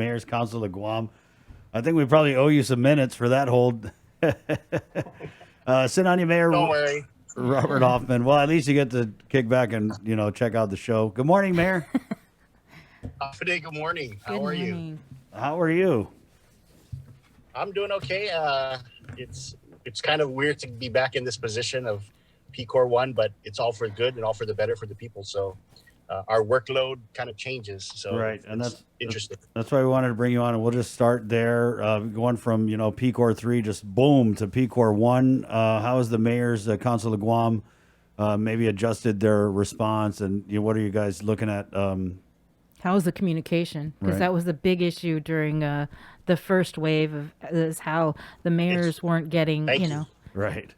Mayor's Council of Guam. I think we probably owe you some minutes for that hold. Sit on you, Mayor. Don't worry. Robert Hoffman. Well, at least you get to kick back and, check out the show. Good morning, Mayor. Good morning. How are you? How are you? I'm doing okay. It's kind of weird to be back in this position of PCOR1, but it's all for good and all for the better for the people. So our workload kind of changes. So right, and that's interesting. That's why we wanted to bring you on, and we'll just start there. Going from PCOR3 just boom to PCOR1. How has the Mayor's Council of Guam maybe adjusted their response, and what are you guys looking at? How was the communication? Because that was the big issue during the first wave is how the mayors weren't getting, Right.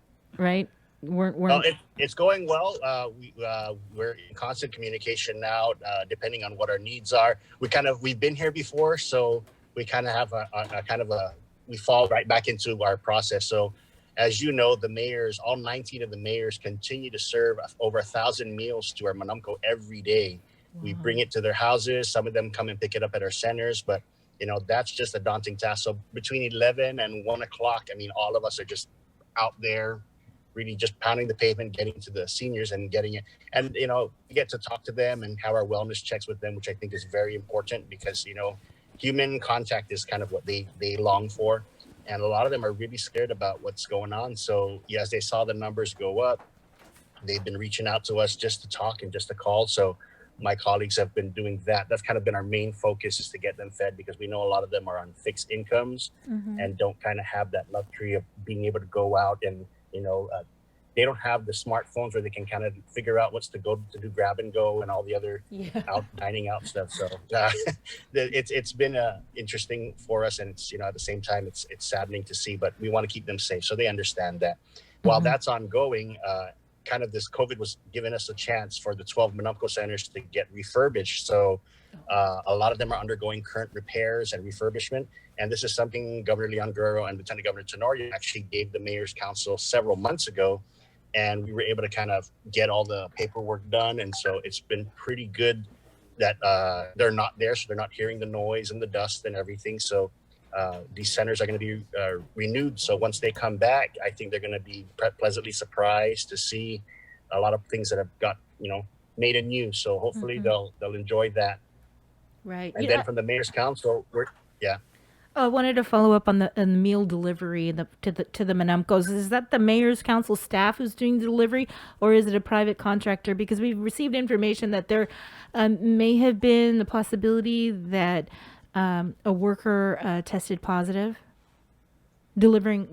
It's going well. We're in constant communication now, depending on what our needs are. We've been here before, so we kind of have we fall right back into our process. So as you know, the mayors, all 19 of the mayors continue to serve over 1,000 meals to our Manamco every day. Wow. We bring it to their houses. Some of them come and pick it up at our centers, but that's just a daunting task. So between 11 and 1 o'clock, all of us are just out there really just pounding the pavement, getting to the seniors and getting it. And, we get to talk to them and have our wellness checks with them, which I think is very important because, human contact is kind of what they long for. And a lot of them are really scared about what's going on. So as they saw the numbers go up, they've been reaching out to us just to talk and just to call. So my colleagues have been doing that. That's kind of been our main focus, is to get them fed, because we know a lot of them are on fixed incomes and don't kind of have that luxury of being able to go out and, they don't have the smartphones where they can kind of figure out what's to go to do grab and go and all the other out dining out stuff. So it's been interesting for us, and it's at the same time it's saddening to see, but we want to keep them safe, so they understand that. While that's ongoing, kind of this COVID was giving us a chance for the 12 Manamco centers to get refurbished. So a lot of them are undergoing current repairs and refurbishment. And this is something Governor Leon Guerrero and Lieutenant Governor Tenorio actually gave the Mayor's Council several months ago. And we were able to kind of get all the paperwork done. And so it's been pretty good that they're not there. So they're not hearing the noise and the dust and everything. So these centers are going to be renewed. So once they come back, I think they're going to be pleasantly surprised to see a lot of things that have got, made anew. So hopefully they'll enjoy that. Right. And then from the Mayor's Council, I wanted to follow up on the meal delivery to the Manamcos. Is that the Mayor's Council staff who's doing the delivery, or is it a private contractor? Because we've received information that there may have been the possibility that a worker tested positive delivering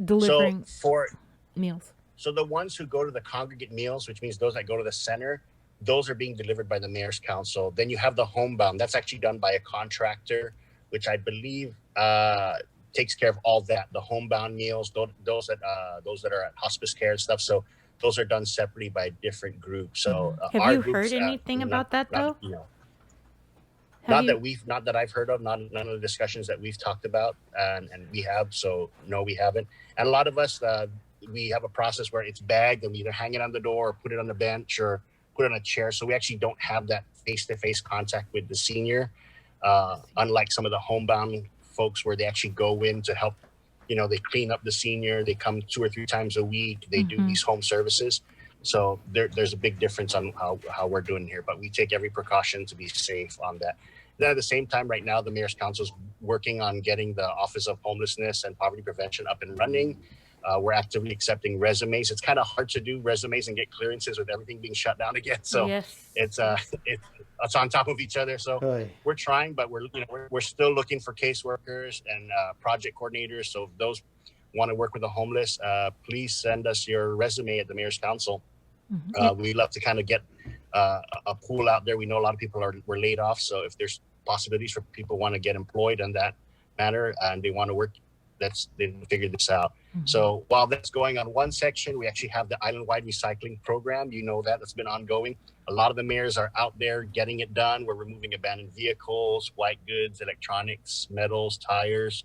meals. So the ones who go to the congregate meals, which means those that go to the center, those are being delivered by the Mayor's Council. Then you have the homebound. That's actually done by a contractor, which I believe takes care of all that. The homebound meals, those that are at hospice care and stuff. So those are done separately by different groups. So have you heard anything about that though? Not that I've heard of. None of the discussions that we've talked about, and we have. So no, we haven't. And a lot of us, we have a process where it's bagged and we either hang it on the door or put it on the bench or put it on a chair. So we actually don't have that face-to-face contact with the senior. Unlike some of the homebound folks where they actually go in to help, they clean up the senior, they come 2 or 3 times a week, they do these home services. So there's a big difference on how we're doing here, but we take every precaution to be safe on that. Then at the same time, right now, the Mayor's Council is working on getting the Office of Homelessness and Poverty Prevention up and running. We're actively accepting resumes. It's kind of hard to do resumes and get clearances with everything being shut down again. So it's on top of each other. So we're trying, but we're still looking for caseworkers and project coordinators. So if those want to work with the homeless, please send us your resume at the Mayor's Council. We love to kind of get a pool out there. We know a lot of people were laid off. So if there's possibilities for people who want to get employed in that manner and they want to work, they figure this out. So while that's going on one section, we actually have the island-wide recycling program. That's been ongoing. A lot of the mayors are out there getting it done. We're removing abandoned vehicles, white goods, electronics, metals, tires,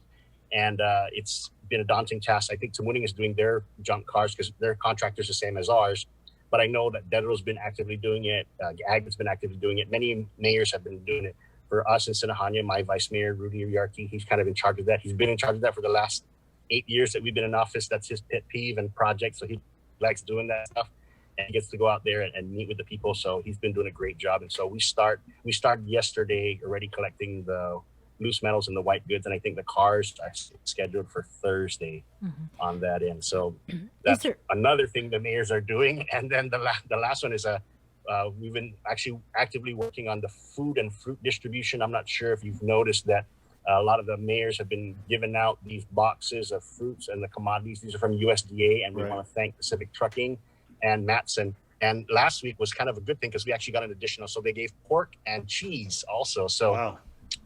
and it's been a daunting task. I think Tamuning is doing their junk cars because their contractor's the same as ours. But I know that Dedro's been actively doing it. Ag has been actively doing it. Many mayors have been doing it. for us in Sinahanya, my vice mayor, Rudy Uriarte, he's kind of in charge of that. He's been in charge of that for the last 8 years that we've been in office. That's his pet peeve and project. So he likes doing that stuff, and he gets to go out there and meet with the people. So he's been doing a great job. And so we started yesterday already collecting the loose metals and the white goods. And I think the cars are scheduled for Thursday on that end. So that's another thing the mayors are doing. And then the last one is we've been actually actively working on the food and fruit distribution. I'm not sure if you've noticed that a lot of the mayors have been giving out these boxes of fruits and the commodities. These are from USDA, and we want to thank Pacific Trucking and Matson. And last week was kind of a good thing because we actually got an additional. So they gave pork and cheese also. So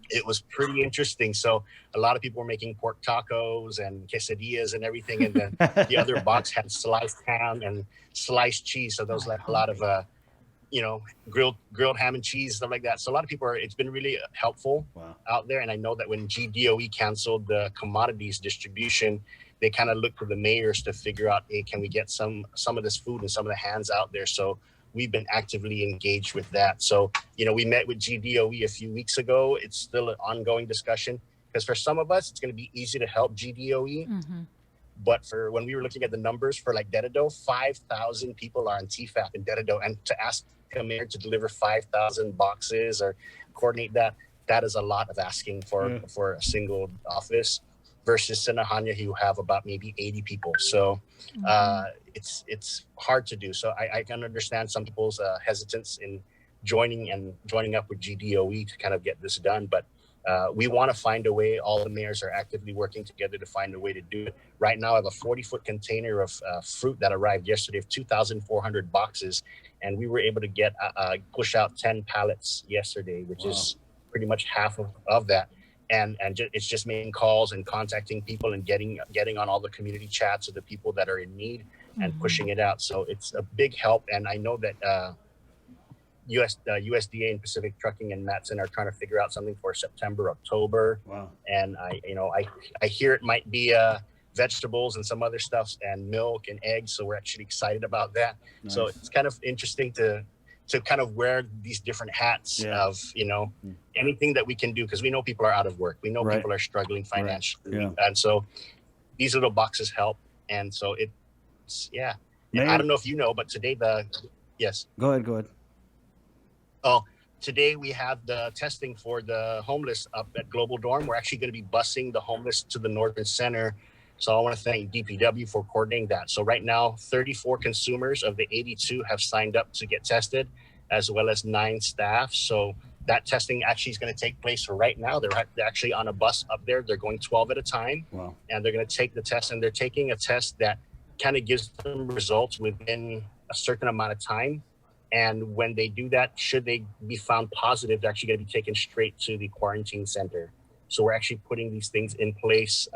it was pretty interesting. So a lot of people were making pork tacos and quesadillas and everything. And then the other box had sliced ham and sliced cheese. So there was like a lot of grilled ham and cheese, stuff like that. So a lot of people it's been really helpful out there. And I know that when GDOE canceled the commodities distribution, they kind of looked to the mayors to figure out, hey, can we get some of this food and some of the hands out there? So we've been actively engaged with that. So, we met with GDOE a few weeks ago. It's still an ongoing discussion because for some of us, it's going to be easy to help GDOE. But for when we were looking at the numbers for like Dededo, 5,000 people are on TFAP in Dededo, and to ask a mayor to deliver 5,000 boxes or coordinate that is a lot of asking for a single office versus Sinahanya, who have about maybe 80 people. So it's hard to do. So I can understand some people's hesitance in joining up with GDOE to kind of get this done. But we want to find a way. All the mayors are actively working together to find a way to do it. Right now, I have a 40-foot container of fruit that arrived yesterday of 2,400 boxes. And we were able to push out 10 pallets yesterday, which is pretty much half of that. And it's just making calls and contacting people and getting on all the community chats of the people that are in need and pushing it out. So it's a big help. And I know that USDA and Pacific Trucking and Matson are trying to figure out something for September, October. And I hear it might be vegetables and some other stuff and milk and eggs. So we're actually excited about that. Nice. So it's kind of interesting to kind of wear these different hats of, anything that we can do, because we know people are out of work. We know people are struggling financially. And so these little boxes help. And so it's, I don't know if you know, but today yes. Go ahead. Oh, today we have the testing for the homeless up at Global Dorm. We're actually going to be busing the homeless to the Northern Center. So I want to thank DPW for coordinating that. So right now, 34 consumers of the 82 have signed up to get tested, as well as 9 staff. So that testing actually is going to take place right now. They're actually on a bus up there. They're going 12 at a time. And they're going to take the test. And they're taking a test that kind of gives them results within a certain amount of time. And when they do that, should they be found positive, they're actually going to be taken straight to the quarantine center. So we're actually putting these things in place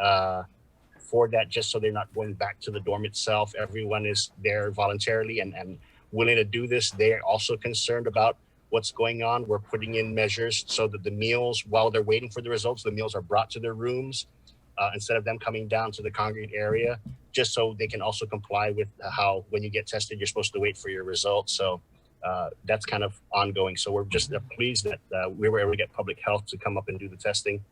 for that, just so they're not going back to the dorm itself. Everyone is there voluntarily and willing to do this. They're also concerned about what's going on. We're putting in measures so that the meals, while they're waiting for the results, the meals are brought to their rooms instead of them coming down to the congregate area, just so they can also comply with how when you get tested, you're supposed to wait for your results. So that's kind of ongoing. So we're just pleased that we were able to get public health to come up and do the testing.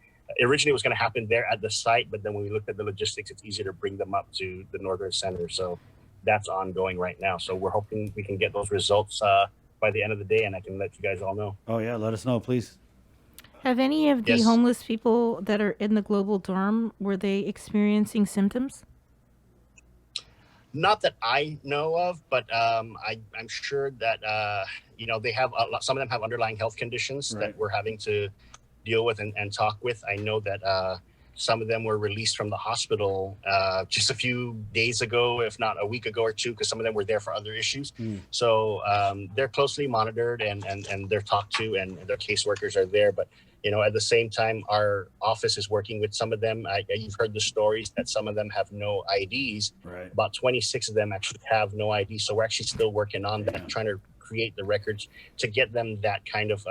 Originally, it was going to happen there at the site, but then when we looked at the logistics, it's easier to bring them up to the Northern Center. So that's ongoing right now. So we're hoping we can get those results by the end of the day, and I can let you guys all know. Oh, yeah. Let us know, please. Have any of the homeless people that are in the Global Dorm, were they experiencing symptoms? Not that I know of, but I'm sure that, they have some of them have underlying health conditions that we're having to deal with and talk with. I know that some of them were released from the hospital just a few days ago, if not a week ago or two, because some of them were there for other issues. So they're closely monitored and they're talked to, and their caseworkers are there. But, at the same time, our office is working with some of them. You've heard the stories that some of them have no IDs. About 26 of them actually have no ID. So we're actually still working on that, trying to create the records to get them that kind of,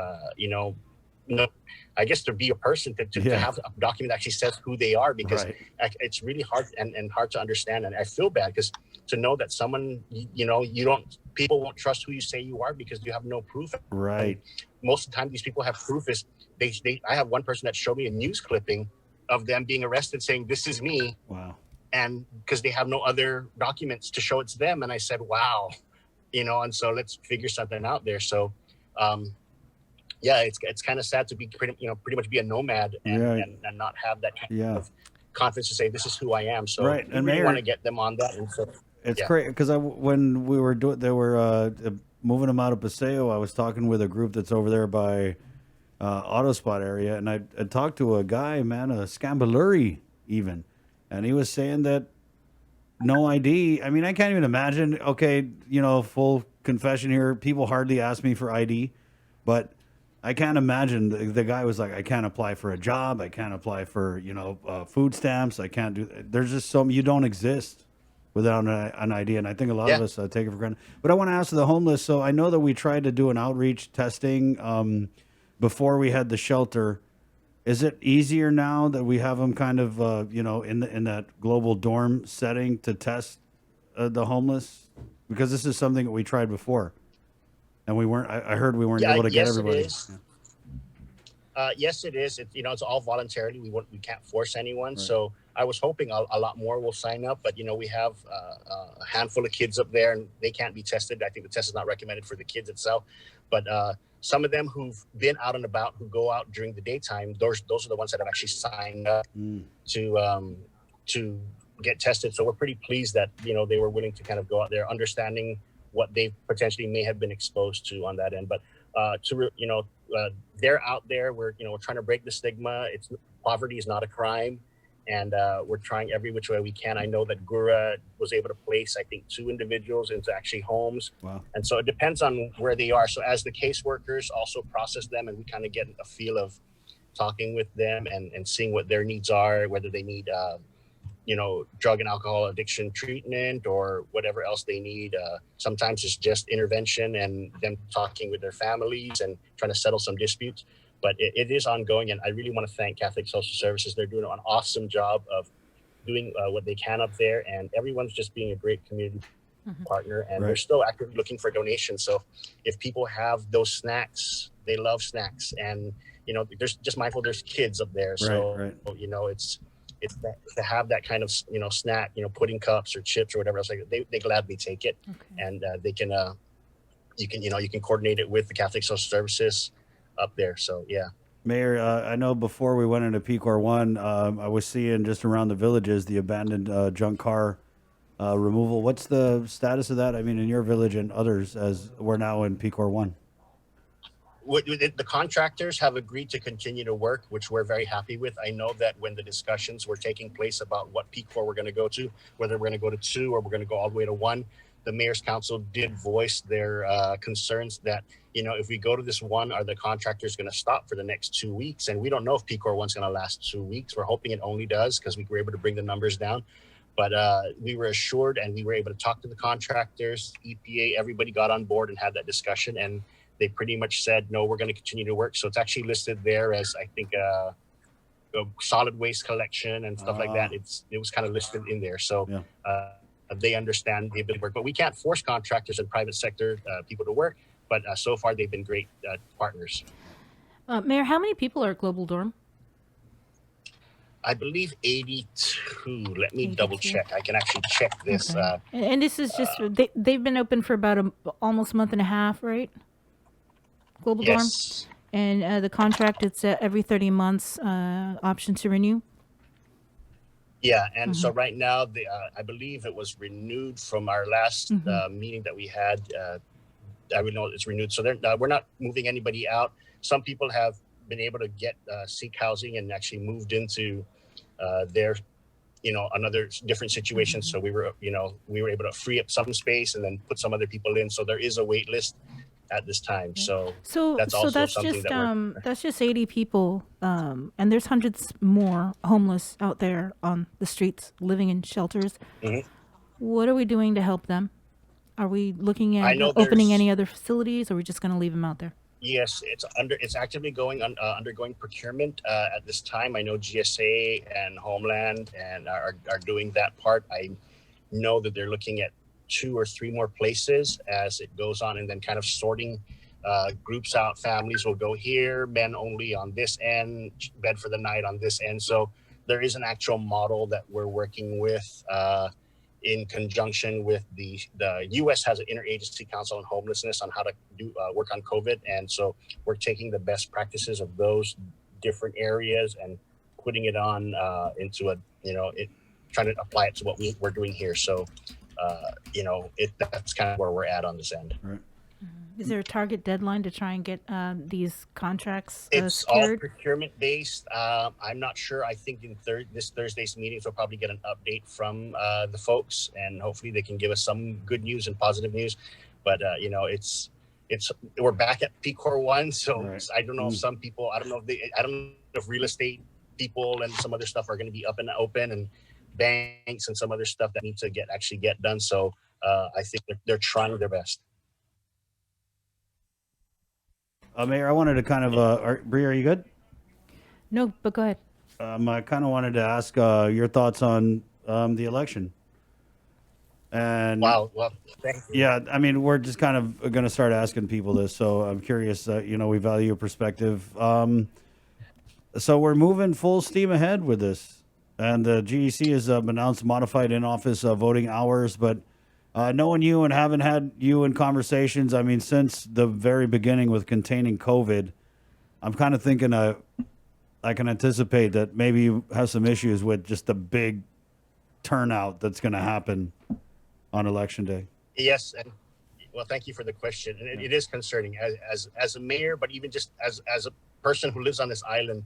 I guess to be a person, to have a document that actually says who they are, because it's really hard and hard to understand. And I feel bad because to know that someone, people won't trust who you say you are because you have no proof. Right. And most of the time these people have proof is I have one person that showed me a news clipping of them being arrested saying, "This is me." Wow. And because they have no other documents to show it's them. And I said, wow, and so let's figure something out there. So, yeah, it's kind of sad to be pretty much be a nomad and not have that kind of confidence to say, this is who I am. So right. we really want to get them on that. And so it's great because when we were they were moving them out of Paseo, I was talking with a group that's over there by Autospot area, and I talked to a guy, man, a Scambaluri even, and he was saying that no ID. I mean, I can't even imagine. Okay, full confession here. People hardly ask me for ID, but I can't imagine. The guy was like, I can't apply for a job. I can't apply for food stamps. I can't do. There's just you don't exist without an ID, and I think a lot of us take it for granted. But I want to ask the homeless. So I know that we tried to do an outreach testing before we had the shelter. Is it easier now that we have them kind of in that global dorm setting to test the homeless? Because this is something that we tried before, and we weren't. I heard we weren't able to get everybody. It is. Yes, it is. It's all voluntarily. We can't force anyone. Right. So I was hoping a lot more will sign up, but we have a handful of kids up there, and they can't be tested. I think the test is not recommended for the kids itself, but some of them who've been out and about, who go out during the daytime, those are the ones that have actually signed up to get tested. So we're pretty pleased that they were willing to kind of go out there, understanding what they potentially may have been exposed to on that end. But they're out there. We're trying to break the stigma. Poverty is not a crime, and we're trying every which way we can. I know that Gura was able to place, I think, 2 individuals into actually homes. Wow. And so it depends on where they are. So as the caseworkers also process them, and we kind of get a feel of talking with them and seeing what their needs are, whether they need drug and alcohol addiction treatment or whatever else they need. Sometimes it's just intervention and them talking with their families and trying to settle some disputes. But it is ongoing, and I really want to thank Catholic Social Services. They're doing an awesome job of doing what they can up there, and everyone's just being a great community partner, and they're still actively looking for donations. So if people have those snacks, they love snacks, and there's just mindful there's kids up there, so it's to have that kind of snack, pudding cups or chips or whatever else, they gladly take it. And they can you can coordinate it with the Catholic Social Services up there. So Mayor, I know before we went into PCOR1, I was seeing just around the villages the abandoned junk car removal. What's the status of that? I mean, in your village and others, as we're now in PCOR1. The contractors have agreed to continue to work, which we're very happy with. I know that when the discussions were taking place about what PCOR we're going to go to, whether we're going to go to 2 or we're going to go all the way to 1, the Mayor's Council did voice their concerns that, if we go to this 1, are the contractors going to stop for the next 2 weeks? And we don't know if PCOR1's going to last 2 weeks. We're hoping it only does, because we were able to bring the numbers down. But we were assured, and we were able to talk to the contractors, EPA, everybody got on board and had that discussion. And they pretty much said, no, we're going to continue to work. So it's actually listed there as, I think, solid waste collection and stuff like that. It was kind of listed in there. So they understand the ability to work. But we can't force contractors and private sector people to work. But so far, they've been great partners. Mayor, how many people are at Global Dorm? I believe 82. Let me double check. I can actually check this. Okay. And this is just, they've been open for about almost a month and a half, right? Global Dorm? And the contract, it's every 30 months, option to renew? Yeah, and so right now, I believe it was renewed from our last meeting that we had. I would know it's renewed. So we're not moving anybody out. Some people have been able to seek housing and actually moved into their, another different situation. So we were able to free up some space and then put some other people in. So there is a wait list at this time. So that's something that's just 80 people, and there's hundreds more homeless out there on the streets living in shelters. What are we doing to help them? Are we looking at opening any other facilities, or are we just going to leave them out there? Yes, it's actively undergoing procurement at this time. I know GSA and Homeland are doing that part. I know that they're looking at 2 or 3 more places as it goes on, and then kind of sorting groups out. Families will go here, men only on this end, bed for the night on this end. So there is an actual model that we're working with in conjunction with the U.S. has an interagency council on homelessness on how to do work on COVID. And so we're taking the best practices of those different areas and putting it on into a, trying to apply it to what we're doing here. So, that's kind of where we're at on this end. Right. Is there a target deadline to try and get these contracts It's all secured? procurement based. I'm not sure. I think in this Thursday's meetings, we'll probably get an update from the folks, and hopefully they can give us some good news and positive news. But it's we're back at PCOR1, so Right. I don't know if some people, I don't know if real estate people and some other stuff are going to be up and open, and banks and some other stuff that need to get done. So I think they're trying their best. Mayor, I wanted to kind of, Bree, are you good? No, but go ahead. I kind of wanted to ask your thoughts on the election. And Wow. Well, thank you. yeah, I mean, we're just kind of going to start asking people this, so I'm curious. We value your perspective. So we're moving full steam ahead with this, and the GEC has announced modified in-office voting hours. But knowing you and having had you in conversations, I mean, since the very beginning with containing COVID, I'm kind of thinking I can anticipate that maybe you have some issues with just the big turnout that's going to happen on election day. Yes, and well, thank you for the question. And it is concerning as a mayor, but even just as a person who lives on this island.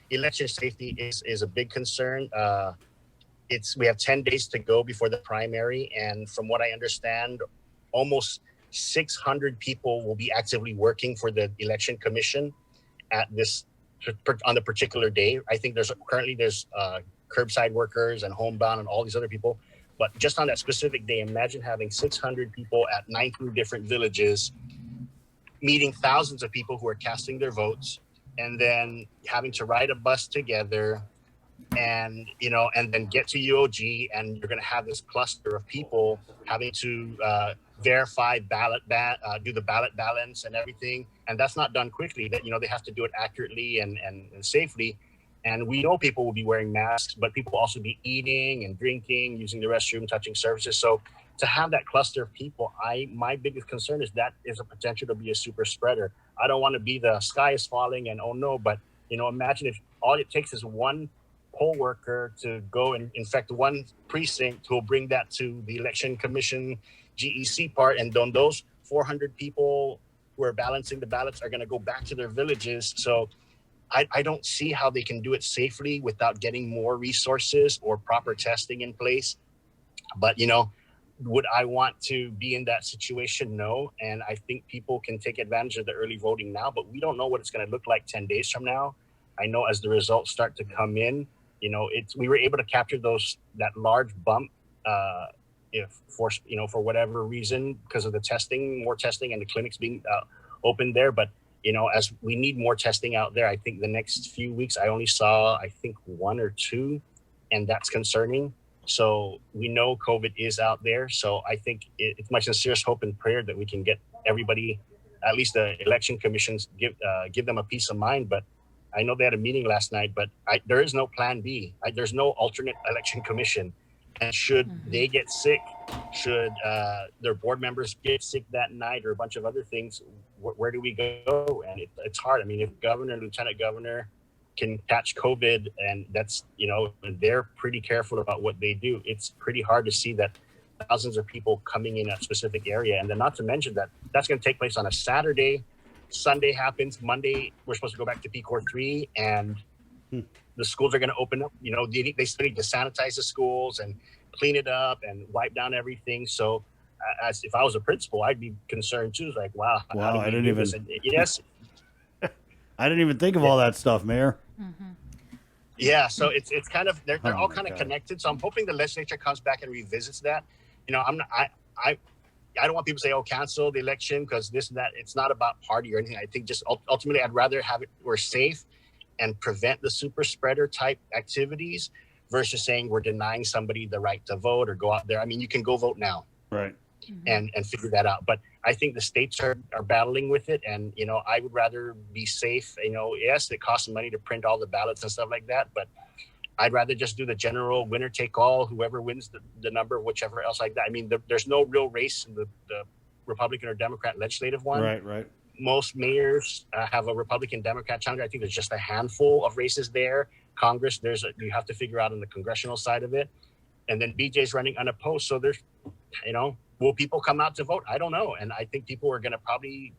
Election safety is a big concern. We have 10 days to go before the primary, and from what I understand, almost 600 people will be actively working for the election commission at this on the particular day. I think there's curbside workers and homebound and all these other people. But just on that specific day, imagine having 600 people at 19 different villages, meeting thousands of people who are casting their votes, and then having to ride a bus together and then get to UOG, and you're going to have this cluster of people having to verify do the ballot balance and everything. And that's not done quickly. That they have to do it accurately and safely. And we know people will be wearing masks, but people will also be eating and drinking, using the restroom, touching surfaces. So to have that cluster of people, my biggest concern is that is a potential to be a super spreader. I don't want to be the sky is falling and oh no, but imagine if all it takes is one poll worker to go and infect one precinct, who will bring that to the election commission GEC part, and then those 400 people who are balancing the ballots are going to go back to their villages. So I don't see how they can do it safely without getting more resources or proper testing in place. But, would I want to be in that situation? No. And I think people can take advantage of the early voting now, but we don't know what it's going to look like 10 days from now. I know as the results start to come in, we were able to capture that large bump for whatever reason, because of the more testing and the clinics being open there. But as we need more testing out there, I think the next few weeks, I only saw, one or two, and that's concerning. So we know COVID is out there. So I think it's my sincerest hope and prayer that we can get everybody, at least the election commissions, give them a peace of mind. But I know they had a meeting last night, but there is no plan B. There's no alternate election commission. And should they get sick, should their board members get sick that night, or a bunch of other things, where do we go? And it's hard. I mean, if governor, lieutenant governor can catch COVID, and that's, they're pretty careful about what they do, it's pretty hard to see that thousands of people coming in a specific area. And then not to mention that that's going to take place on a Saturday. Sunday happens. Monday, we're supposed to go back to PCOR3, and the schools are going to open up. They still need to sanitize the schools and clean it up and wipe down everything. So as if I was a principal, I'd be concerned too. It's like, wow, I didn't even. Yes. I didn't even think of all that stuff, Mayor. Yeah, so it's kind of they're all kind of connected. So I'm hoping the legislature comes back and revisits that. I don't want people to say, "Oh, cancel the election," because this and that. It's not about party or anything. I think just ultimately, I'd rather have it we're safe and prevent the super spreader type activities versus saying we're denying somebody the right to vote or go out there. I mean, you can go vote now, right? And figure that out. But I think the states are battling with it, and I would rather be safe. Yes, it costs money to print all the ballots and stuff like that, but I'd rather just do the general winner take all. Whoever wins the number, whichever else like that. I mean, there's no real race in the Republican or Democrat legislative one. Right. Most mayors have a Republican Democrat challenger. I think there's just a handful of races there. Congress, you have to figure out on the congressional side of it, and then BJ's running unopposed. So there's, will people come out to vote? I don't know, and I think people are going to probably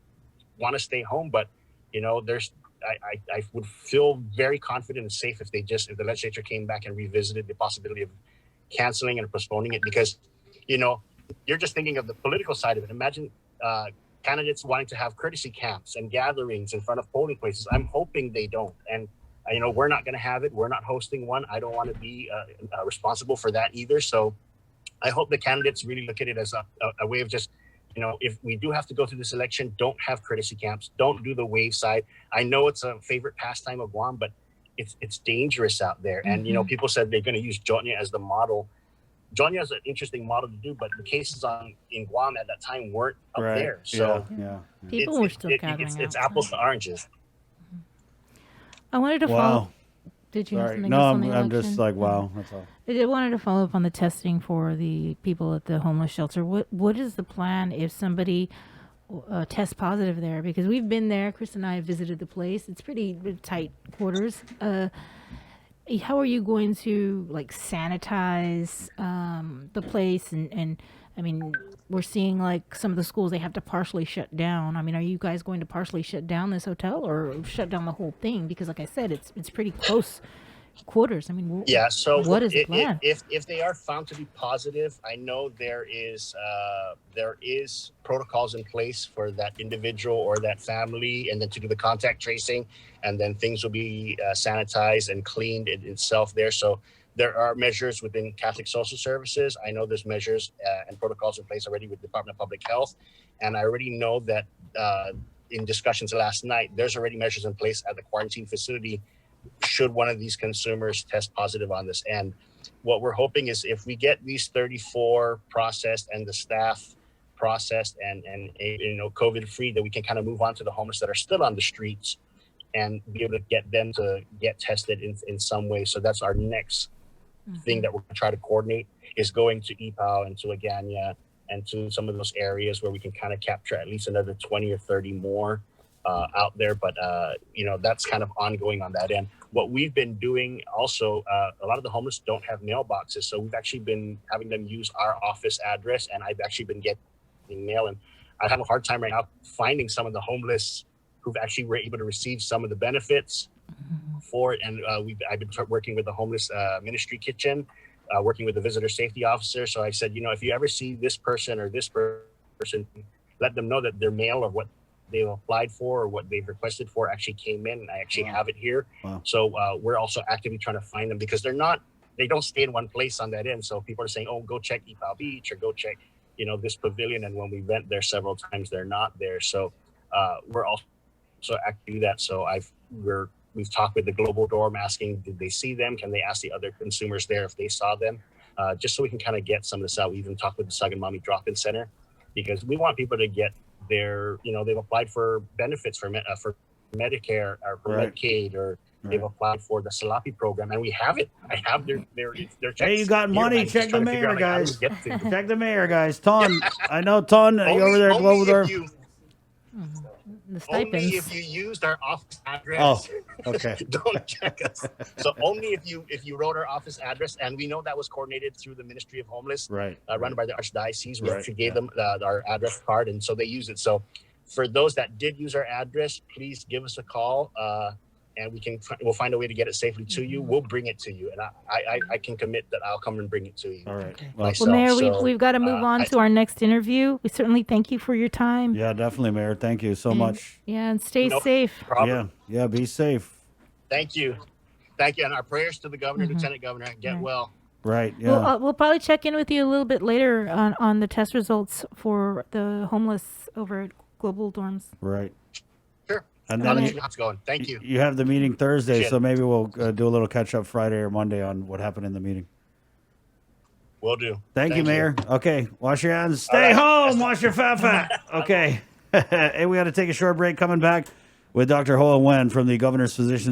want to stay home. But I would feel very confident and safe if the legislature came back and revisited the possibility of canceling and postponing it, because you're just thinking of the political side of it. Imagine candidates wanting to have courtesy camps and gatherings in front of polling places. I'm hoping they don't, and we're not going to have it. We're not hosting one. I don't want to be responsible for that either. So I hope the candidates really look at it as a way of just, if we do have to go through this election, don't have courtesy camps. Don't do the wave side. I know it's a favorite pastime of Guam, but it's dangerous out there. And, people said they're going to use Jonya as the model. Jonya is an interesting model to do, but the cases in Guam at that time weren't up there. So yeah. People were still gathering it's apples to oranges. I wanted to follow. Did you have something else on the I'm election? just like, wow, that's all. I wanted to follow up on the testing for the people at the homeless shelter. What is the plan if somebody tests positive there? Because we've been there. Chris and I have visited the place. It's pretty tight quarters. How are you going to sanitize the place? And I mean, we're seeing some of the schools, they have to partially shut down. I mean, are you guys going to partially shut down this hotel or shut down the whole thing? Because like I said, it's pretty close quarters. I mean, so what is the plan? If they are found to be positive, I know there is protocols in place for that individual or that family, and then to do the contact tracing, and then things will be sanitized and cleaned itself there. So there are measures within Catholic Social Services. I know there's measures and protocols in place already with Department of Public Health, and I already know that in discussions last night, there's already measures in place at the quarantine facility should one of these consumers test positive on this. And what we're hoping is if we get these 34 processed and the staff processed and COVID free, that we can kind of move on to the homeless that are still on the streets and be able to get them to get tested in some way. So that's our next thing that we're going to try to coordinate, is going to EPAL and to Agana and to some of those areas where we can kind of capture at least another 20 or 30 more out there. But, that's kind of ongoing on that end. What we've been doing also, a lot of the homeless don't have mailboxes. So we've actually been having them use our office address, and I've actually been getting mail. And I have a hard time right now finding some of the homeless who've actually were able to receive some of the benefits for it. And I've been working with the homeless ministry kitchen, working with the visitor safety officer. So I said, if you ever see this person or this person, let them know that their mail or what they've applied for or what they've requested for actually came in. And I actually have it here. Wow. So we're also actively trying to find them, because they don't stay in one place on that end. So people are saying, oh, go check Epal Beach or go check, this pavilion. And when we went there several times, they're not there. So we're also actively that. So we've talked with the Global Dorm asking, did they see them? Can they ask the other consumers there if they saw them? Just so we can kind of get some of this out. We even talked with the Sagan Mommy Drop-In Center, because we want people to get they've applied for benefits for Medicare or for Medicaid, or they've applied for the Salapi program, and we have it. I have their checks. Hey, you got money? Check the mayor, guys. Check the mayor, guys. Ton, I know Ton. You over there, Global Dorm? The stipends. Only if you used our office address. Oh, okay. Don't check us. So only if you wrote our office address, and we know that was coordinated through the Ministry of Homeless, run by the Archdiocese. We actually gave them our address card, and so they use it. So for those that did use our address, please give us a call, and we'll find a way to get it safely to you. We'll bring it to you, and I can commit that I'll come and bring it to you. All right. Well, Mayor, we've got to move on to our next interview. We certainly thank you for your time. Yeah, definitely, Mayor. Thank you so much. Yeah, and stay safe. Problem. Yeah, be safe. Thank you, and our prayers to the governor, Lieutenant Governor. Get well. Right. Yeah. We'll probably check in with you a little bit later on the test results for the homeless over at Global Dorms. Right. Sure. And I'll then let you know how it's going. Thank you. You have the meeting Thursday, so maybe we'll do a little catch up Friday or Monday on what happened in the meeting. Will do. Thank you, Mayor. Okay, wash your hands. Stay right. home. Wash your fat. Okay. Hey, we got to take a short break. Coming back with Dr. Hoa Nguyen from the Governor's Physician